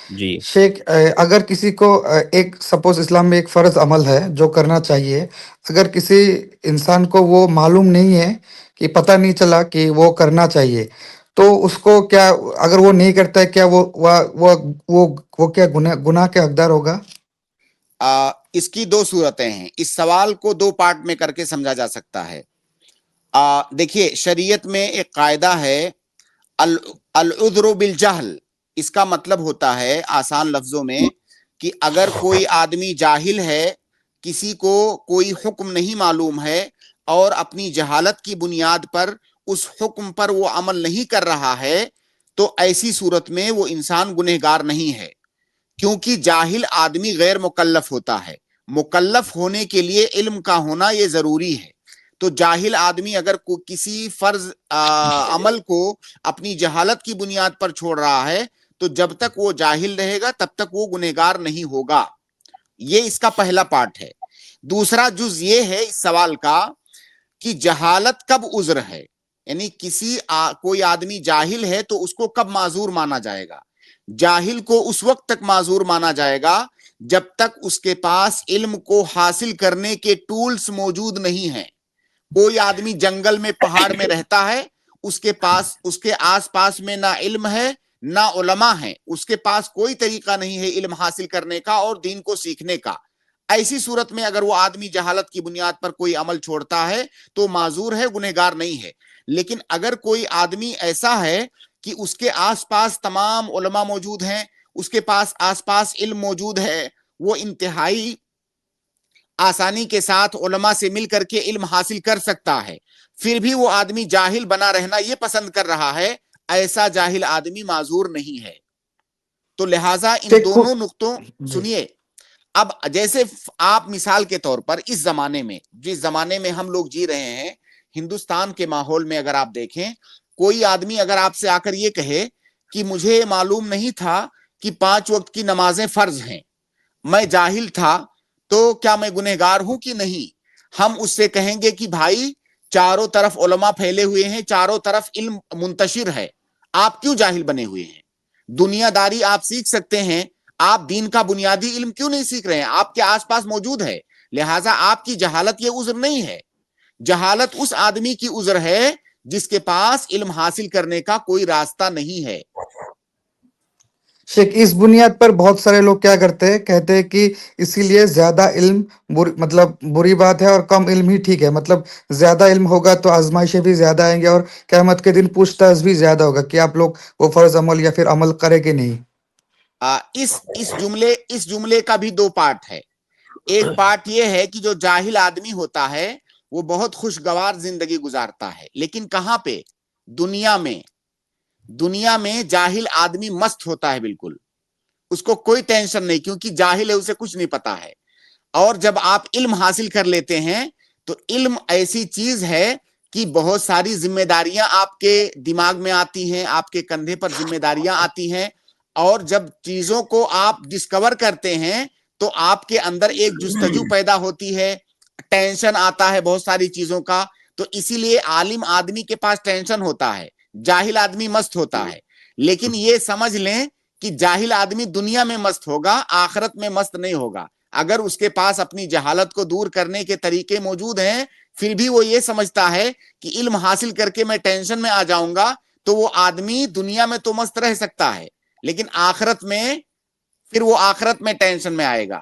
جی شیخ اگر کسی کو ایک سپوز اسلام میں ایک فرض عمل ہے جو کرنا چاہیے، اگر کسی انسان کو وہ معلوم نہیں ہے کہ پتہ نہیں چلا کہ وہ کرنا چاہیے، تو اس کو کیا، اگر وہ نہیں کرتا ہے، کیا وہ کیا گناہ کے حقدار ہوگا؟ اس کی دو صورتیں ہیں، اس سوال کو دو پارٹ میں کر کے سمجھا جا سکتا ہے۔ دیکھیے شریعت میں ایک قاعدہ ہے العذر بالجہل، اس کا مطلب ہوتا ہے آسان لفظوں میں کہ اگر کوئی آدمی جاہل ہے، کسی کو کوئی حکم نہیں معلوم ہے اور اپنی جہالت کی بنیاد پر اس حکم پر وہ عمل نہیں کر رہا ہے، تو ایسی صورت میں وہ انسان گنہگار نہیں ہے، کیونکہ جاہل آدمی غیر مکلف ہوتا ہے، مکلف ہونے کے لیے علم کا ہونا یہ ضروری ہے۔ تو جاہل آدمی اگر کسی فرض عمل کو اپنی جہالت کی بنیاد پر چھوڑ رہا ہے، تو جب تک وہ جاہل رہے گا تب تک وہ گنہگار نہیں ہوگا۔ یہ اس کا پہلا پارٹ ہے۔ دوسرا جز یہ ہے اس سوال کا کہ جہالت کب عذر ہے، یعنی کوئی آدمی جاہل ہے تو اس کو کب معذور مانا جائے گا؟ جاہل کو اس وقت تک معذور مانا جائے گا جب تک اس کے پاس علم کو حاصل کرنے کے ٹولز موجود نہیں ہیں۔ کوئی آدمی جنگل میں پہاڑ میں رہتا ہے، اس کے آس پاس میں نہ علم ہے نہ علماء ہیں، اس کے پاس کوئی طریقہ نہیں ہے علم حاصل کرنے کا اور دین کو سیکھنے کا۔ ایسی صورت میں اگر وہ آدمی جہالت کی بنیاد پر کوئی عمل چھوڑتا ہے تو معذور ہے، گنہگار نہیں ہے۔ لیکن اگر کوئی آدمی ایسا ہے کہ اس کے آس پاس تمام علماء موجود ہیں، اس کے پاس آس پاس علم موجود ہے، وہ انتہائی آسانی کے ساتھ علماء سے مل کر کے علم حاصل کر سکتا ہے، پھر بھی وہ آدمی جاہل بنا رہنا یہ پسند کر رہا ہے، ایسا جاہل آدمی معذور نہیں ہے۔ تو لہٰذا ان شیخ دونوں نقطوں، جی سنیے، اب جیسے آپ مثال کے طور پر اس زمانے میں، جس زمانے میں ہم لوگ جی رہے ہیں، ہندوستان کے ماحول میں اگر آپ دیکھیں، کوئی آدمی اگر آپ سے آ کر یہ کہے کہ مجھے معلوم نہیں تھا کہ 5 وقت کی نمازیں فرض ہیں، میں جاہل تھا، تو کیا میں گنہگار ہوں کہ نہیں؟ ہم اس سے کہیں گے کہ بھائی چاروں طرف علماء پھیلے ہوئے ہیں، چاروں طرف علم منتشر ہے، آپ کیوں جاہل بنے ہوئے ہیں؟ دنیا داری آپ سیکھ سکتے ہیں، آپ دین کا بنیادی علم کیوں نہیں سیکھ رہے ہیں؟ آپ کے آس پاس موجود ہے، لہٰذا آپ کی جہالت یہ عذر نہیں ہے۔ جہالت اس آدمی کی عذر ہے جس کے پاس علم حاصل کرنے کا کوئی راستہ نہیں ہے۔ شیخ، اس بنیاد پر بہت سارے لوگ کیا کرتے ہیں، کہتے ہیں کہ اسی لیے زیادہ علم مطلب بری بات ہے اور کم علم ہی ٹھیک ہے، مطلب زیادہ علم ہوگا تو آزمائشیں بھی زیادہ آئیں گے اور قیامت کے دن پوچھ تاچھ بھی زیادہ ہوگا کہ آپ لوگ وہ فرض عمل یا پھر عمل کرے کہ نہیں۔ اس جملے کا بھی دو پارٹ ہے۔ ایک پارٹ یہ ہے کہ جو جاہل آدمی ہوتا ہے وہ بہت خوشگوار زندگی گزارتا ہے، لیکن کہاں پہ؟ دنیا میں جاہل آدمی مست ہوتا ہے، بالکل اس کو کوئی ٹینشن نہیں، کیونکہ جاہل ہے، اسے کچھ نہیں پتا ہے۔ اور جب آپ علم حاصل کر لیتے ہیں تو علم ایسی چیز ہے کہ بہت ساری ذمہ داریاں آپ کے دماغ میں آتی ہیں، آپ کے کندھے پر ذمہ داریاں آتی ہیں، اور جب چیزوں کو آپ ڈسکور کرتے ہیں تو آپ کے اندر ایک جستجو پیدا ہوتی ہے، ٹینشن آتا ہے بہت ساری چیزوں کا۔ تو اسی لیے عالم آدمی کے پاس ٹینشن ہوتا ہے، جاہل آدمی مست ہوتا ہے۔ لیکن یہ سمجھ لیں کہ جاہل آدمی دنیا میں مست ہوگا، آخرت میں مست نہیں ہوگا۔ اگر اس کے پاس اپنی جہالت کو دور کرنے کے طریقے موجود ہیں، پھر بھی وہ یہ سمجھتا ہے کہ علم حاصل کر کے میں ٹینشن میں آ جاؤں گا، تو وہ آدمی دنیا میں تو مست رہ سکتا ہے، لیکن آخرت میں پھر وہ آخرت میں ٹینشن میں آئے گا۔